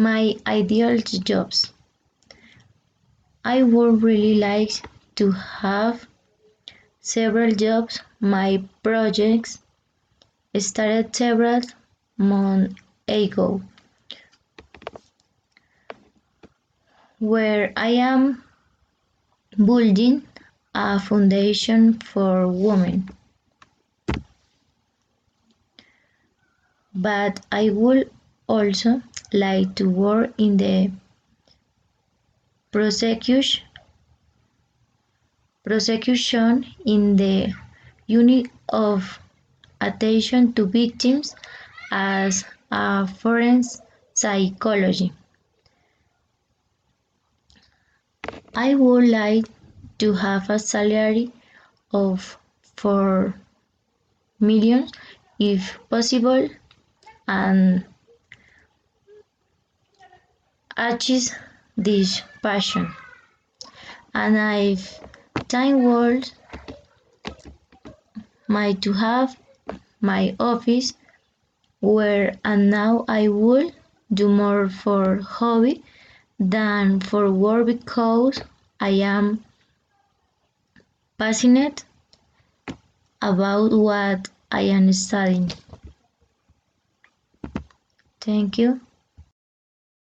My ideal jobs. I would really like to have several jobs. My projects started several months ago, where I am building a foundation for women. But I would also like to work in the prosecution in the unit of attention to victims as a forensic psychology. I would like to have a salary of 4 million if possible and achieve this passion. And if time was my to have my office where and now I would do more for hobby than for work because I am passionate about what I am studying. Thank you.